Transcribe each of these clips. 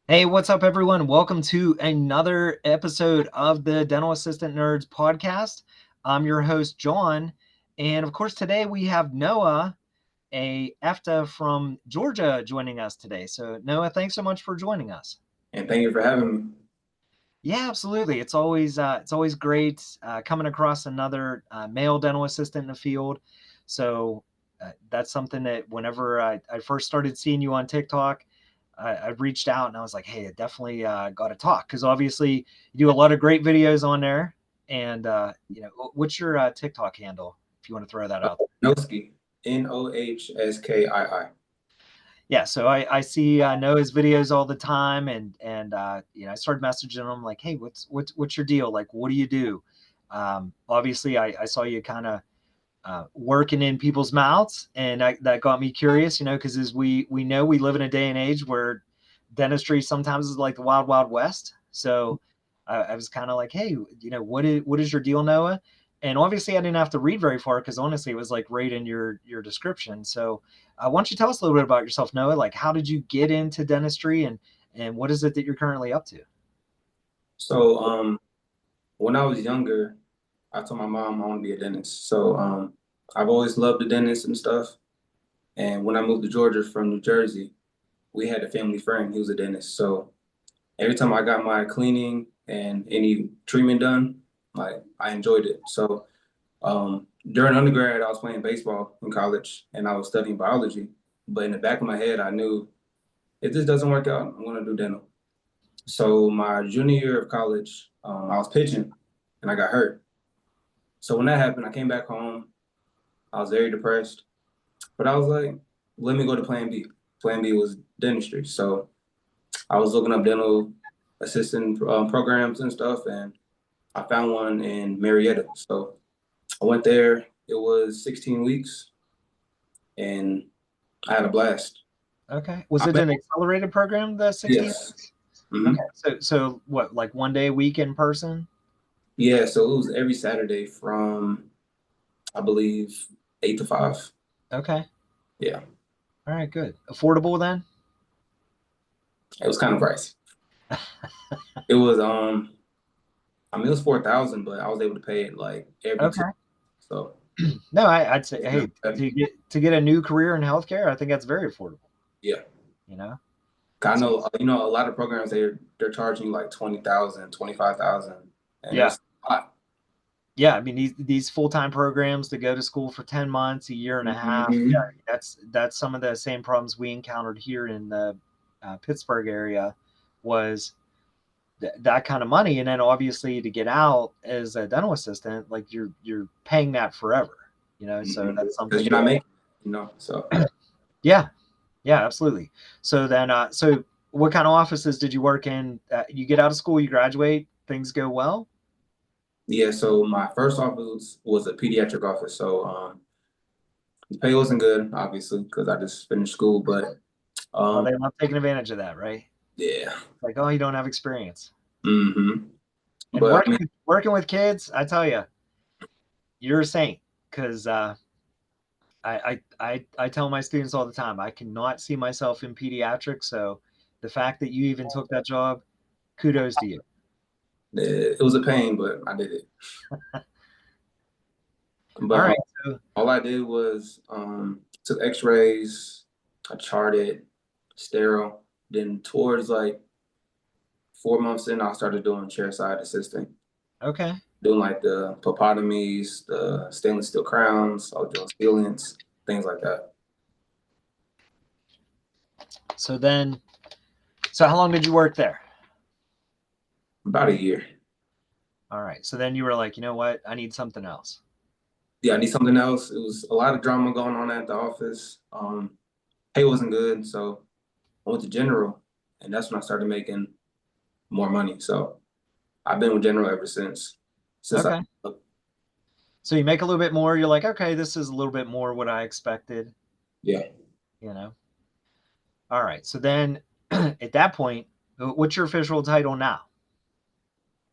Hey, what's up, everyone? Welcome to another episode of the Dental Assistant Nerds podcast. I'm your host, John. And of course, today we have Noah, a EFDA from Georgia, joining us today. So, Noah, thanks so much for joining us. And thank you for having me. Yeah, absolutely. It's always great coming across another male dental assistant in the field. So that's something that whenever I first started seeing you on TikTok, I reached out and I was like, hey, I definitely got to talk because obviously you do a lot of great videos on there. And what's your TikTok handle if you want to throw that out? Noski, Nohskii. Yeah, so I see Noah's videos all the time, and I started messaging him like, hey, what's your deal? Like, what do you do? Obviously, I saw you kind of working in people's mouths, and that got me curious, because as we know, we live in a day and age where dentistry sometimes is like the wild wild west. So I was kind of like, hey, what is your deal, Noah? And obviously, I didn't have to read very far because honestly, it was like right in your description. So why don't you tell us a little bit about yourself, Noah? Like, how did you get into dentistry, and what is it that you're currently up to? So, when I was younger, I told my mom I want to be a dentist. So, I've always loved the dentist and stuff. And when I moved to Georgia from New Jersey, we had a family friend. He was a dentist. So every time I got my cleaning and any treatment done, like I enjoyed it. So, during undergrad, I was playing baseball in college and I was studying biology. But in the back of my head, I knew if this doesn't work out, I'm going to do dental. So my junior year of college, I was pitching and I got hurt. So when that happened, I came back home. I was very depressed, but I was like, let me go to Plan B. Plan B was dentistry. So I was looking up dental assistant programs and stuff, and I found one in Marietta. So I went there. It was 16 weeks, and I had a blast. Okay, was I it met, an accelerated program, the 16 yes. weeks? Hmm. Okay, so what, like one day a week in person? Yeah, so it was every Saturday from, I believe, 8 to 5. Okay. Yeah, All right, good. Affordable then? it was kind of pricey. It was I mean it was 4,000, but I was able to pay it like every two. Okay. So No, I'd say, it's not hey, bad. to get a new career in healthcare, I think that's very affordable. Yeah, You know, 'cause I so know a lot of programs they're charging you like 20,000, 25,000, and yeah, that's a lot. yeah. I mean, these full time programs to go to school for 10 months, a year and a half. Yeah, Hmm. that's some of the same problems we encountered here in the Pittsburgh area. Was that kind of money, and then obviously to get out as a dental assistant, like you're paying that forever. So Hmm. that's Because something you're not that, making, so yeah. Yeah, absolutely. So then, so what kind of offices did you work in? You get out of school, you graduate, things go well. yeah. So my first office was a pediatric office. So the pay wasn't good, obviously, because I just finished school, but Well, um they love taking advantage of that, right? yeah. Like, oh, you don't have experience. Hmm. And But I mean, working with kids, I tell you, you're a saint because I tell my students all the time, I cannot see myself in pediatrics. So the fact that you even took that job, kudos to you. it was a pain, but I did it. All But right. So all I did was took X-rays, I charted, sterile. Then towards like 4 months in, I started doing chairside assisting, okay. doing like the popotomies, the stainless steel crowns. I was doing sealants, things like that. So then, so how long did you work there? About a year. All right. So then you were like, you know what? I need something else. Yeah, I need something else. It was a lot of drama going on at the office. Pay wasn't good, so I went to general, and that's when I started making more money. So I've been with general ever since. Since I Okay. So you make a little bit more. You're like, okay, this is a little bit more what I expected. Yeah. You know. All right. So then, at that point, what's your official title now?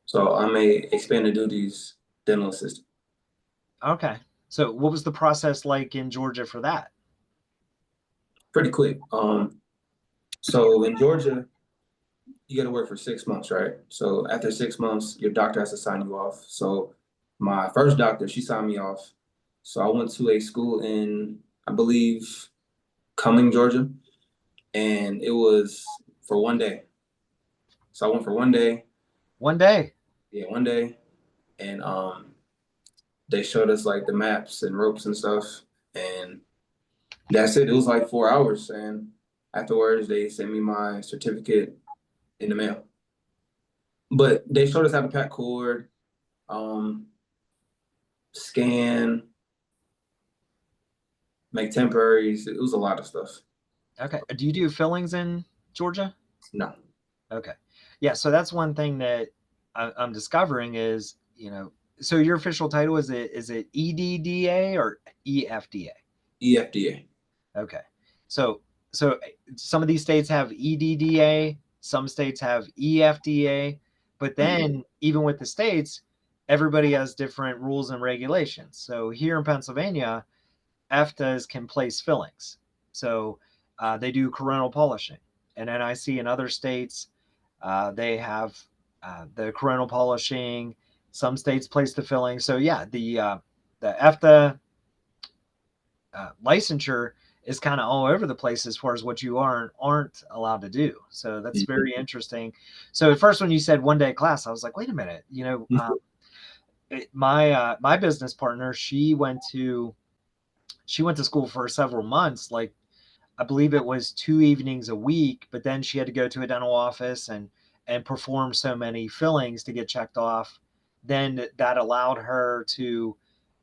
So I'm a expanded duties dental assistant. Okay. So what was the process like in Georgia for that? Pretty quick. So in Georgia, you got to work for 6 months, right? So after 6 months, your doctor has to sign you off. So my first doctor, she signed me off. So I went to a school in, I believe, Cumming, Georgia, and it was for one day. So I went for one day. One day. Yeah, one day, and they showed us like the maps and ropes and stuff, and that's it. It was like 4 hours, and afterwards they sent me my certificate in the mail. But they showed us how to pack cord, um, scan, make temporaries. It was a lot of stuff. Okay. Do you do fillings in Georgia? No. Okay. Yeah. So that's one thing that I'm discovering is, so your official title is it EDDA or EFDA? EFDA. Okay. So so some of these states have EDDA, some states have EFDA, but Mm-hmm. then even with the states, everybody has different rules and regulations. So here in Pennsylvania, EFTAs can place fillings. So they do coronal polishing. And then I see in other states, they have the coronal polishing. Some states place the filling. So yeah, the EFTA licensure is kind of all over the place as far as what you aren't allowed to do. So that's very interesting. So at first, when you said one day class, I was like, wait a minute, my business partner, she went to school for several months, like I believe it was 2 evenings a week, but then she had to go to a dental office and perform so many fillings to get checked off. Then that allowed her to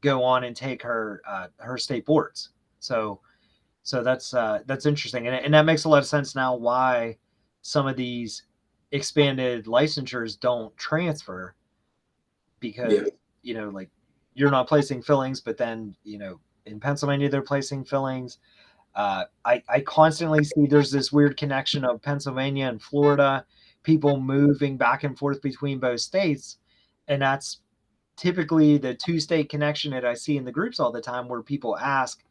go on and take her state boards. So that's interesting, and that makes a lot of sense now why some of these expanded licensures don't transfer Yeah. because like you're not placing fillings, but then in Pennsylvania they're placing fillings. I constantly see there's this weird connection of Pennsylvania and Florida, people moving back and forth between both states, and that's typically the two-state connection that I see in the groups all the time, where people ask,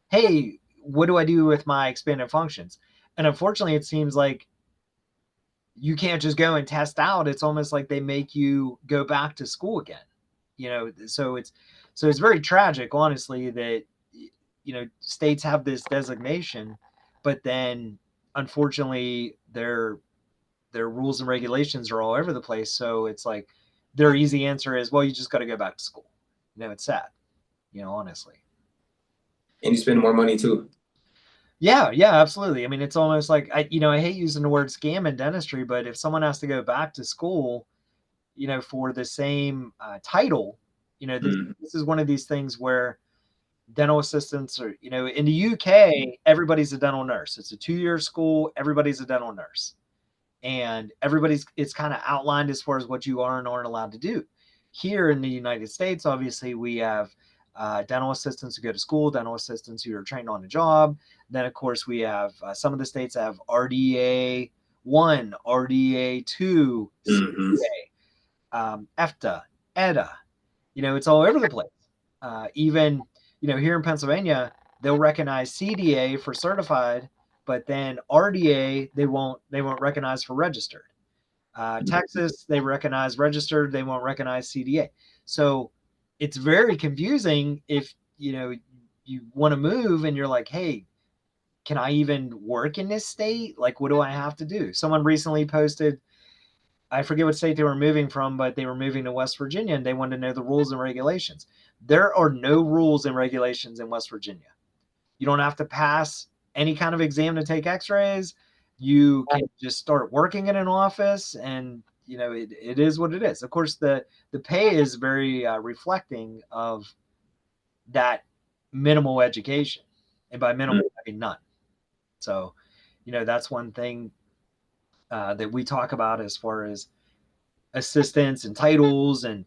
"Hey, what do I do with my expanded functions?" And unfortunately, it seems like you can't just go and test out. It's almost like they make you go back to school again. So it's very tragic, honestly, that states have this designation, but then unfortunately their rules and regulations are all over the place. So it's like their easy answer is, well, you just got to go back to school. It's sad, honestly. And you spend more money too. Yeah, yeah, absolutely. I mean, it's almost like I hate using the word scam in dentistry, but if someone has to go back to school, for the same title, this Mm-hmm. this is one of these things where dental assistants are, in the UK, everybody's a dental nurse. It's a 2-year school. Everybody's a dental nurse, and it's kind of outlined as far as what you are and aren't allowed to do. Here in the United States, obviously, we have dental assistants who go to school, dental assistants who are trained on the job. Then, of course, we have some of the states have RDA 1, RDA 2, Mm-hmm. CDA, EFTA, EDA. It's all over the place. Even here in Pennsylvania, they'll recognize CDA for certified, but then RDA they won't recognize for registered. Texas, they recognize registered, they won't recognize CDA. So it's very confusing if you want to move and you're like, hey, can I even work in this state? Like, what do I have to do? Someone recently posted, I forget what state they were moving from, but they were moving to West Virginia and they wanted to know the rules and regulations. There are no rules and regulations in West Virginia. You don't have to pass any kind of exam to take x-rays. You can just start working in an office, and it is what it is. Of course, the pay is very reflecting of that minimal education, and by minimal I mean none. So that's one thing that we talk about as far as assistants and titles and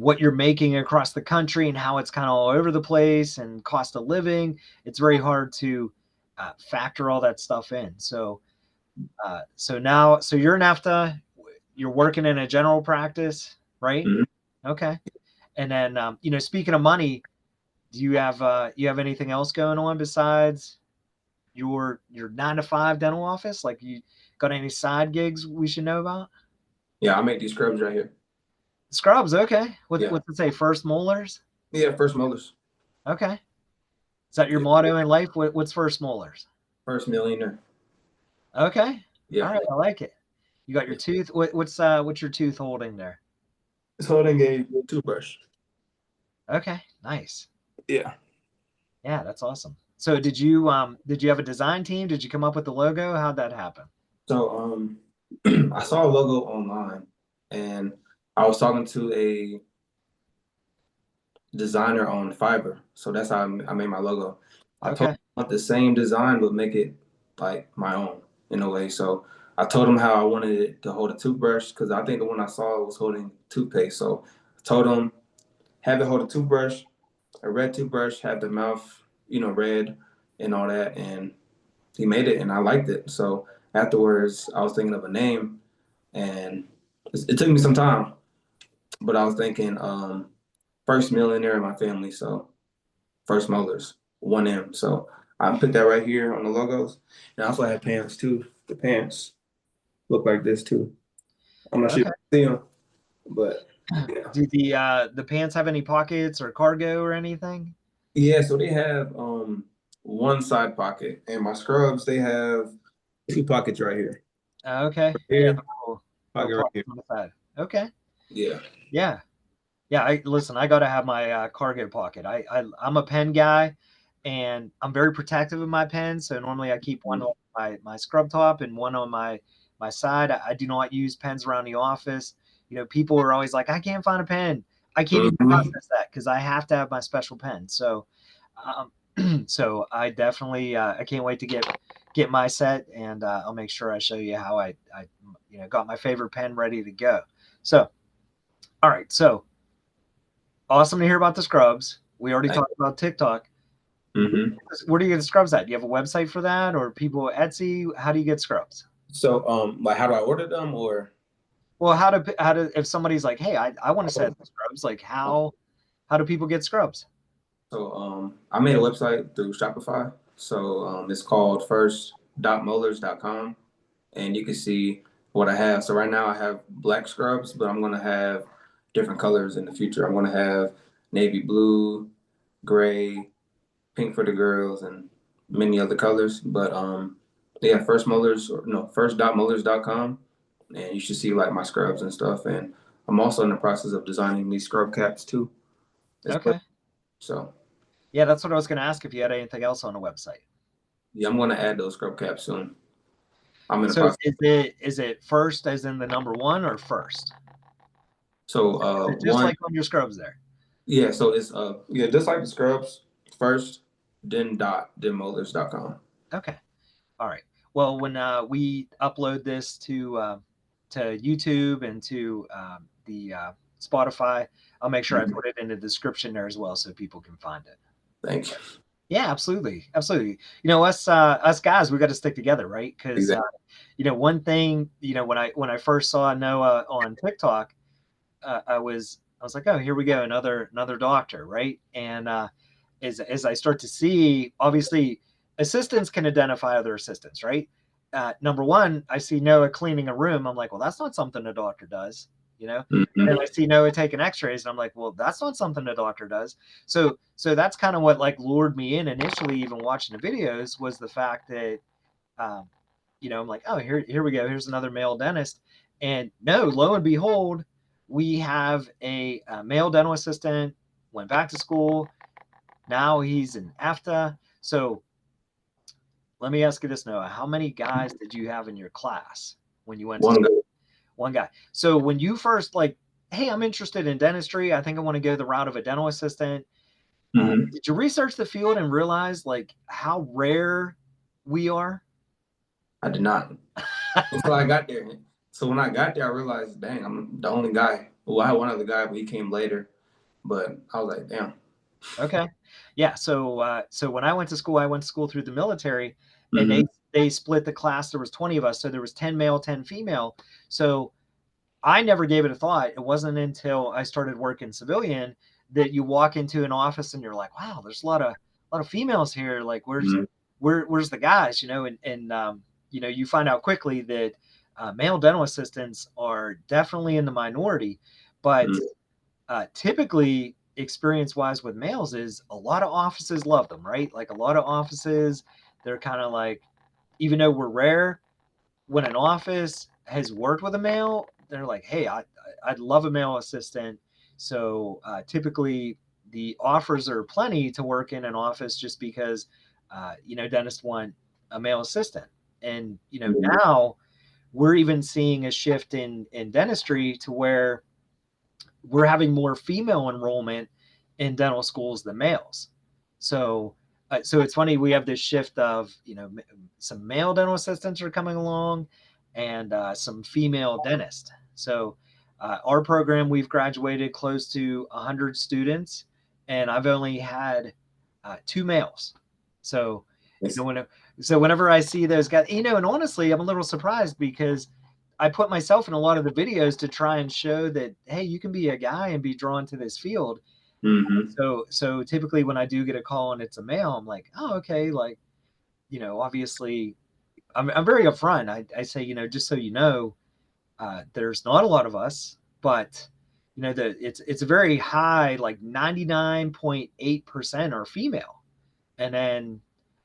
what you're making across the country and how it's kind of all over the place and cost of living. It's very hard to factor all that stuff in. So you're in EFTA, you're working in a general practice, right? Mm-hmm. Okay. And then speaking of money, do you have anything else going on besides your 9 to 5 dental office? Like, you got any side gigs we should know about? Yeah, I make these scrubs right here. Scrubs, okay. Yeah. What's it say? First molars? Yeah, first molars. Okay. Is that your Yeah. motto in life? What's first molars? First millionaire. Okay. All Yeah. right, I like it. You got your Yeah. tooth. What's your tooth holding there? It's holding a toothbrush. Okay, nice. Yeah. Yeah, that's awesome. So did you have a design team? Did you come up with the logo? How'd that happen? So I saw a logo online and I was talking to a designer on Fiverr. So that's how I made my logo. I told him Okay. I want the same design but make it like my own in a way. So I told him how I wanted it to hold a toothbrush because I think the one I saw was holding toothpaste. So I told him have it hold a toothbrush, a red toothbrush, have the mouth, red and all that. And he made it and I liked it. So afterwards, I was thinking of a name and it took me some time, but I was thinking first millionaire in my family. So first molars, 1M. So I put that right here on the logos. And I also had pants too. The pants look like this too. I'm not sure Okay. if you see them, but yeah. Do the pants have any pockets or cargo or anything? Yeah, so they have one side pocket, and my scrubs they have two pockets right here. Okay. Right Yeah, here, the little pocket right here. pockets on the side. Okay. Yeah. Yeah. Yeah, I listen, I gotta have my cargo pocket. I'm a pen guy, and I'm very protective of my pens. So normally I keep one on my scrub top and one on my side. I do not use pens around the office. People are always like, I can't find a pen. I can't even Mm-hmm. process that because I have to have my special pen. So, so I definitely I can't wait to get my set, and I'll make sure I show you how I got my favorite pen ready to go. So, all right, so awesome to hear about the scrubs. We already talked about TikTok. Mm-hmm. Where do you get the scrubs at? Do you have a website for that, or people Etsy? How do you get scrubs? So, like, how do I order them, or? Well, how to if somebody's like, hey, I want to set scrubs, like how do people get scrubs? So, I made a website through Shopify. So, it's called first.molars.com, and you can see what I have. So right now I have black scrubs, but I'm gonna have different colors in the future. I'm gonna have navy blue, gray, pink for the girls, and many other colors. But yeah, first.molars.com, and you should see like my scrubs and stuff. And I'm also in the process of designing these scrub caps too. As well. Okay. So Yeah, that's what I was going to ask if you had anything else on the website. yeah, I'm gonna add those scrub caps soon. I'm in the So process. is it first as in the number one or first? So Is it just one, like on your scrubs there? yeah, so it's yeah, just like the scrubs first, then molars.com. Okay. All right. Well, when we upload this to YouTube and to the Spotify, I'll make sure I Mhm. put it in the description there as well so people can find it. Thank you. Yeah, absolutely, absolutely. Us guys, we got to stick together, right? Because Exactly. one thing, when I first saw Noah on TikTok, I was like, oh, here we go, another doctor, right? And as I start to see, obviously, assistants can identify other assistants, right? Number one, I see Noah cleaning a room. I'm like, well, that's not something a doctor does, you know. And then Mhm. I see Noah taking X-rays, and I'm like, well, that's not something a doctor does. So that's kind of what like lured me in initially, even watching the videos, was the fact that um, I'm like, oh, here we go. Here's another male dentist. And no, lo and behold, we have a male dental assistant, went back to school. Now he's in EFDA. So let me ask you this, Noah. How many guys did you have in your class when you went to One guy. school? One guy. So when you first like, hey, I'm interested in dentistry. I think I want to go the route of a dental assistant. Mhm. Did you research the field and realize like how rare we are? I did not until I got there. So when I got there, I realized, dang, I'm the only guy. Well, I had one other guy, but he came later. But I was like, damn. Okay. Yeah. So when I went to school through the military, and Hmm. they split the class. There was 20 of us, so there was 10 male, 10 female. So I never gave it a thought. It wasn't until I started working civilian that you walk into an office and you're like, wow, there's a lot of females here. Like, where's Hmm. where's the guys, and you find out quickly that male dental assistants are definitely in the minority, but Mm, typically experience wise with males is a lot of offices love them, right? Like a lot of offices, they're kind of like, even though we're rare, when an office has worked with a male, they're like, hey, I'd love a male assistant. So typically the offers are plenty to work in an office just because, dentists want a male assistant. And, mm, now we're even seeing a shift in dentistry to where we're having more female enrollment in dental schools than males. So it's funny, we have this shift of some male dental assistants are coming along, and some female dentists. So our program, we've graduated close to 100 students, and I've only had two males. So you know yes. when so whenever I see those guys, and honestly, I'm a little surprised because I put myself in a lot of the videos to try and show that, hey, you can be a guy and be drawn to this field. Hmm. So typically when I do get a call and it's a male, I'm like, oh, okay, like, obviously I'm very upfront. I say, just so you know, there's not a lot of us, but it's a very high, like 99.8% are female. And then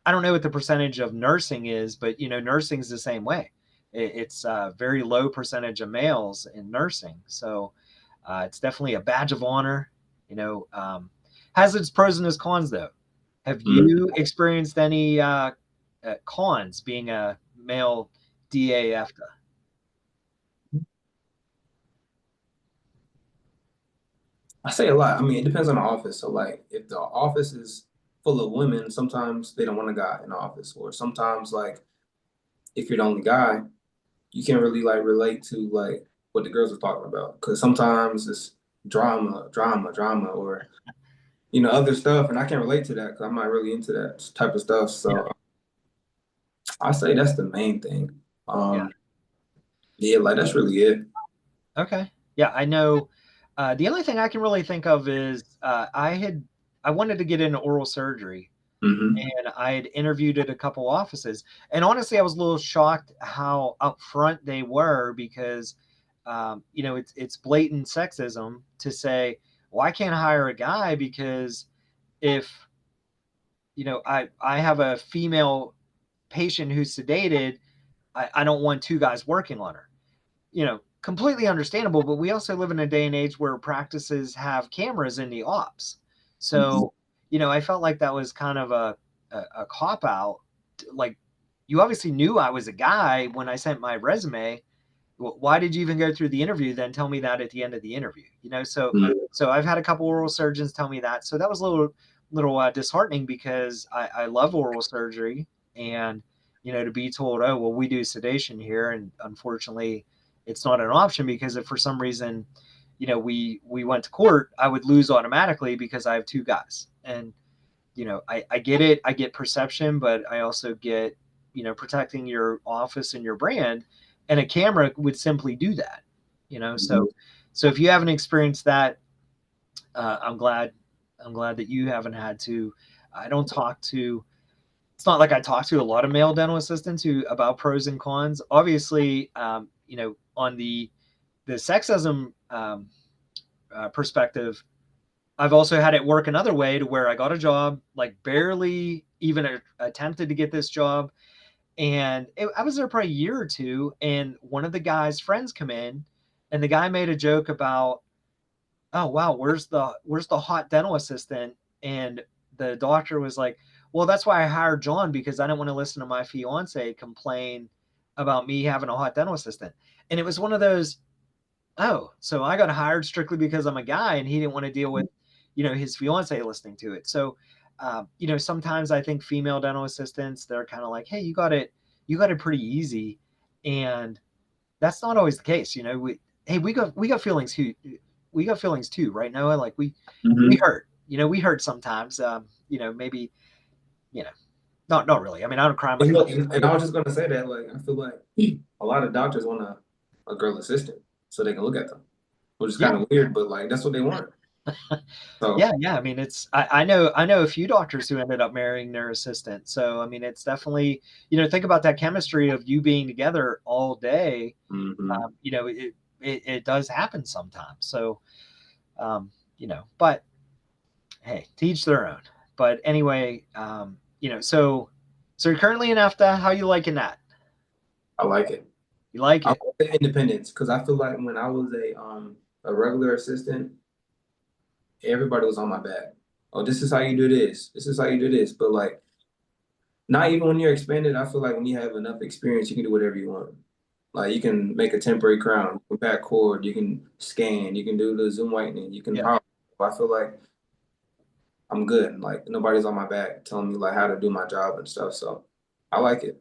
I don't know what the percentage of nursing is, but nursing is the same way. It's a very low percentage of males in nursing, so it's definitely a badge of honor. Has its pros and its cons though. Have Mm. you experienced any cons being a male DAFTA? I say a lot. I mean, it depends on the office. So, like, if the office is full of women, sometimes they don't want a guy in the office, or sometimes, like, if you're the only guy, you can't really like relate to like what the girls are talking about because sometimes it's drama, drama, drama, or other stuff, and I can't relate to that because I'm not really into that type of stuff. Yeah, So I say that's the main thing. yeah. Yeah, like that's really it. Okay. Yeah, I know. The only thing I can really think of is I wanted to get into oral surgery, Hmm. and I had interviewed at a couple offices. And honestly, I was a little shocked how upfront they were because, it's blatant sexism to say, well, I can't hire a guy because if I have a female patient who's sedated, I don't want two guys working on her. Completely understandable, but we also live in a day and age where practices have cameras in the ops. So, I felt like that was kind of a cop out. Like, you obviously knew I was a guy when I sent my resume. Why did you even go through the interview? Then tell me that at the end of the interview. So I've had a couple oral surgeons tell me that. So that was a little disheartening because I love oral surgery, and to be told, oh well, we do sedation here, and unfortunately, it's not an option because if for some reason, we went to court, I would lose automatically because I have two guys, and I get it, I get perception, but I also get protecting your office and your brand, and a camera would simply do that. Hmm. So if you haven't experienced that, I'm glad that you haven't had to. I don't talk to. It's not like I talk to a lot of male dental assistants who about pros and cons. Obviously, on the sexism perspective, I've also had it work another way to where I got a job, like barely even attempted to get this job, and I was there probably a year or two, and one of the guy's friends come in, and the guy made a joke about, oh wow, where's the hot dental assistant? And the doctor was like, well, that's why I hired John, because I didn't want to listen to my fiance complain about me having a hot dental assistant. And it was one of those, oh, so I got hired strictly because I'm a guy and he didn't want to deal with his fiance listening to it. So sometimes I think female dental assistants, they're kind of like, hey, you got it pretty easy. And that's not always the case. Hey, we got feelings too. We got feelings too, right, Noah? Like we Hmm. hurt. We hurt sometimes. Maybe, you know, not really. I mean, I don't cry And myself. look, and I was just gonna say that like I feel like a lot of doctors want a girl assistant so they can look at them, which is Yeah, kind of weird, but like that's what they want. So, Yeah, yeah. I mean, I know a few doctors who ended up marrying their assistant. So I mean, it's definitely, think about that chemistry of you being together all day. mhm. It does happen sometimes. So but hey, to each their own. But anyway, so you're currently in EFDA. How you liking that? I like it. You like I it? like the independence because I feel like when I was a regular assistant, everybody was on my back. Oh, this is how you do this. This is how you do this. But like, not even when you're expanded, I feel like when you have enough experience, you can do whatever you want. Like you can make a temporary crown, you can back cord, you can scan, you can do the zoom whitening, you can Yeah. power. I feel like I'm good. Like nobody's on my back telling me like how to do my job and stuff. So I like it.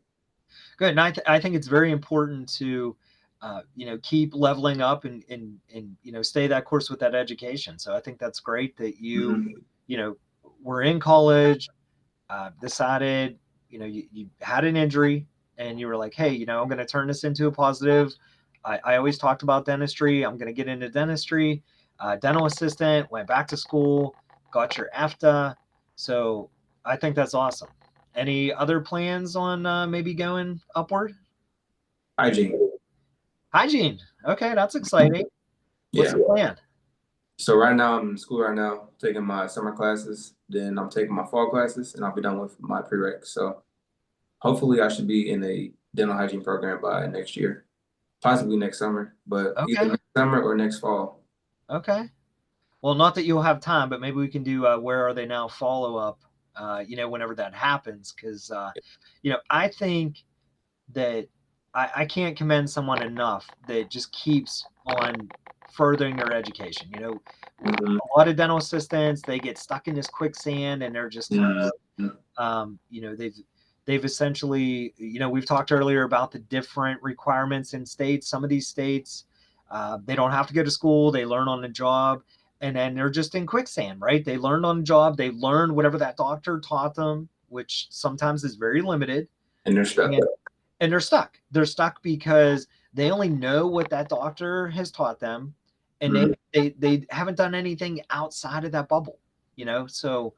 Good. And I think it's very important to, keep leveling up and stay that course with that education. So I think that's great that Mhm. you know, were in college, decided, you had an injury and you were like, hey, I'm going to turn this into a positive. I always talked about dentistry. I'm going to get into dentistry. Dental assistant, went back to school, got your EFTA. So I think that's awesome. Any other plans on maybe going upward? Hygiene. Hygiene. Okay, that's exciting. What's Yeah. the plan? So right now I'm in school right now, taking my summer classes. Then I'm taking my fall classes, and I'll be done with my prereq. So hopefully I should be in a dental hygiene program by next year, possibly next summer, but either Okay. next summer or next fall. Okay. Well, not that you'll have time, but maybe we can do where are they now follow up, whenever that happens. Because, I think that I can't commend someone enough that just keeps on furthering their education. Mhm. A lot of dental assistants, they get stuck in this quicksand and they're just kind Mhm. of, they've essentially, we've talked earlier about the different requirements in states. Some of these states, they don't have to go to school, they learn on the job, and then they're just in quicksand, right? They learned on the job, they learned whatever that doctor taught them, which sometimes is very limited. And they're stuck. And they're stuck. They're stuck because they only know what that doctor has taught them, and Mhm. they haven't done anything outside of that bubble. So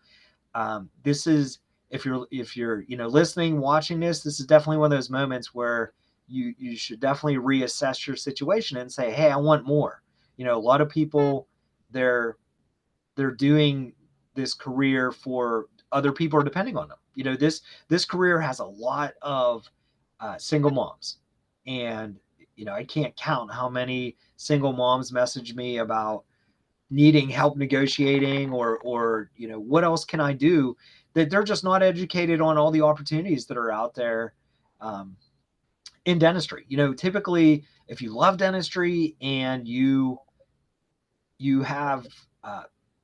this is, if you're listening, watching this is definitely one of those moments where you should definitely reassess your situation and say, hey, I want more. A lot of people, they're they're doing this career for other people are depending on them. This career has a lot of single moms, and I can't count how many single moms message me about needing help negotiating or what else can I do, that they're just not educated on all the opportunities that are out there in dentistry. Typically, if you love dentistry and you have uh,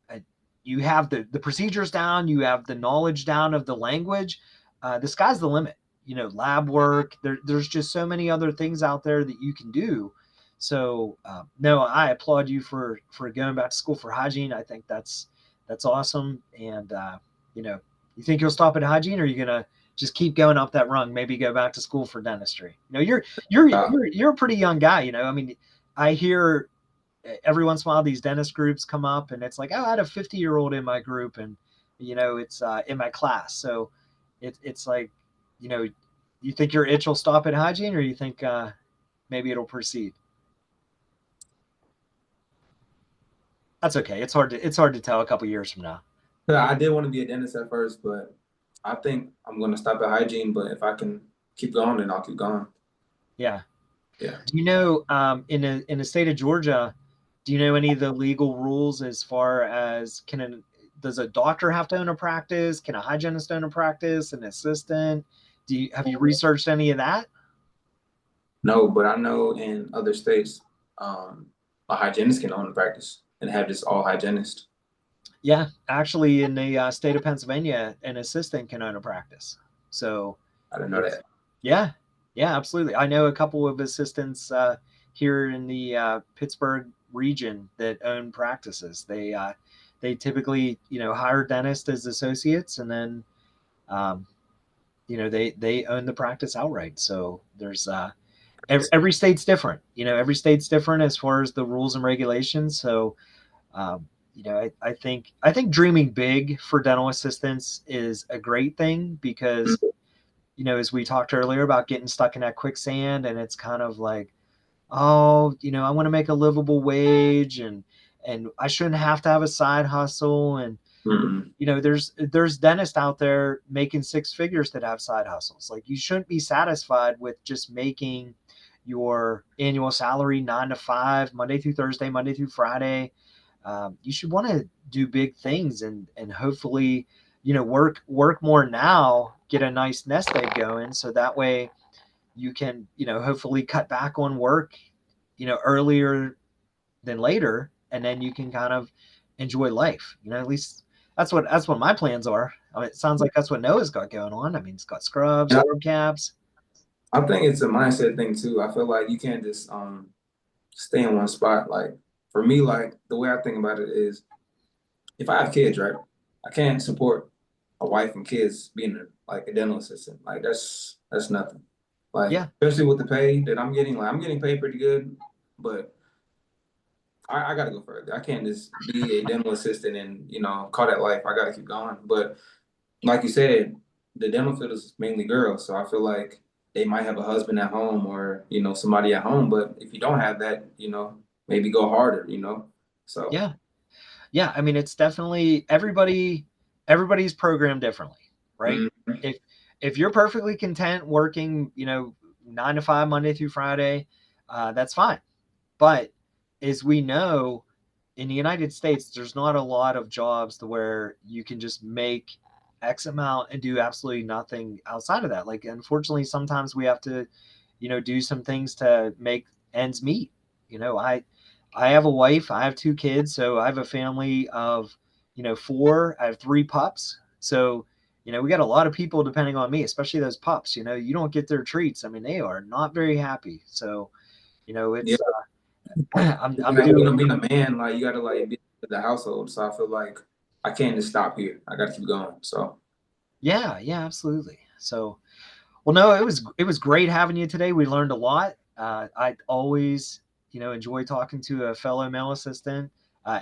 a, you have the procedures down, you have the knowledge down of the language, the sky's the limit. Lab work. There's just so many other things out there that you can do. So no, I applaud you for going back to school for hygiene. I think that's awesome. And you think you'll stop at hygiene, or are you gonna just keep going up that rung? Maybe go back to school for dentistry. Uh, You're a pretty young guy. I mean, I hear every once in a while these dentist groups come up and it's like, oh, I had a 50-year-old in my group, and it's in my class. So it's like, you know you think your itch will stop at hygiene, or you think maybe it'll proceed? That's okay. It's hard to tell a couple years from now. I did want to be a dentist at first, but I think I'm gonna stop at hygiene. But if I can keep going, then I'll keep going. Yeah. Yeah. Do you know, in the state of Georgia, do you know any of the legal rules as far as does a doctor have to own a practice? Can a hygienist own a practice? An assistant? Have you researched any of that? No, but I know in other states, um, a hygienist can own a practice and have just all hygienists. Yeah, actually, in the state of Pennsylvania, an assistant can own a practice. So I didn't know it's that. yeah, yeah, absolutely. I know a couple of assistants here in the Pittsburgh region that own practices. They typically hire dentists as associates, and then um, they own the practice outright. So there's every state's different. Every state's different as far as the rules and regulations. So I think dreaming big for dental assistants is a great thing because, as we talked earlier about getting stuck in that quicksand, and it's kind of like, oh, I want to make a livable wage, and I shouldn't have to have a side hustle. And, Mm-hmm. there's dentists out there making six figures that have side hustles. Like, you shouldn't be satisfied with just making your annual salary 9 to 5, Monday through Thursday, Monday through Friday. You should want to do big things, and hopefully, work more now, get a nice nest egg going, so that way you can, hopefully cut back on work, earlier than later, and then you can kind of enjoy life. At least that's what my plans are. I mean, it sounds like that's what Noah's got going on. I mean, he's got scrubs, Yeah, scrub caps. I think it's a mindset thing too. I feel like you can't just stay in one spot. Like for me, like the way I think about it is if I have kids, right, I can't support a wife and kids being like a dental assistant. Like that's nothing. Like Yeah, especially with the pay that I'm getting, like I'm getting paid pretty good, but I gotta go further. I can't just be a dental assistant and call that life. I gotta keep going. But like you said, the dental field is mainly girls, so I feel like they might have a husband at home or somebody at home. But if you don't have that, maybe go harder. So. yeah, yeah. I mean, it's definitely everybody's programmed differently, right? Mm-hmm. If you're perfectly content working, 9 to 5, Monday through Friday, that's fine. But as we know, in the United States, there's not a lot of jobs to where you can just make X amount and do absolutely nothing outside of that. Like, unfortunately, sometimes we have to, do some things to make ends meet. I have a wife, I have 2 kids, so I have a family of, 4. I have 3 pups. So, we got a lot of people depending on me, especially those pups. You don't get their treats. I mean, they are not very happy. So, Yeah, it's I'm like, doing. being a man, like you gotta like be the household. So I feel like I can't just stop here. I gotta keep going. So Yeah, yeah, absolutely. So, well, no, it was great having you today. We learned a lot. I always, enjoy talking to a fellow male assistant,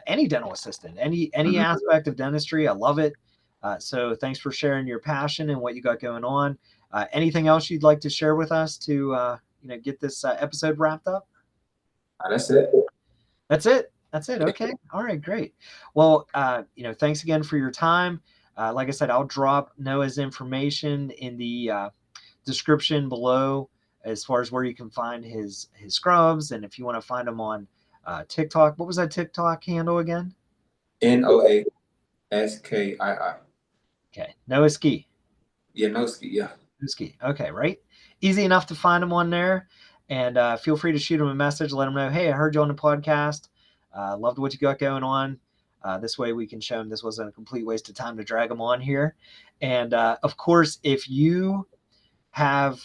any dental assistant, any mhm. aspect of dentistry. I love it. So, thanks for sharing your passion and what you got going on. Anything else you'd like to share with us to, get this episode wrapped up? That's it. That's it. That's it. Okay. All right. Great. Well, thanks again for your time. Like I said, I'll drop Noah's information in the description below as far as where you can find his scrubs, and if you want to find him on TikTok. What was that TikTok handle again? Noaskii. Okay, Noah Ski. Yeah, no ski. Yeah. Ski. Okay, right. Easy enough to find him on there, and feel free to shoot him a message. Let him know, hey, I heard you on the podcast. Loved what you got going on. This way we can show him this wasn't a complete waste of time to drag him on here. And of course, if you have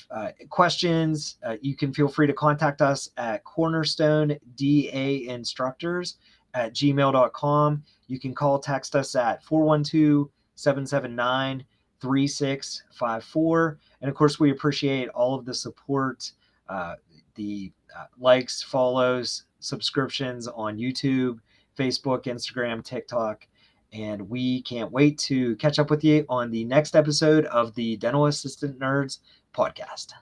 questions, you can feel free to contact us at cornerstonedainstructors@gmail.com. You can call, text us at 412-779-3654. And of course, we appreciate all of the support, the likes, follows, subscriptions on YouTube, Facebook, Instagram, TikTok. And we can't wait to catch up with you on the next episode of the Dental Assistant Nerds podcast.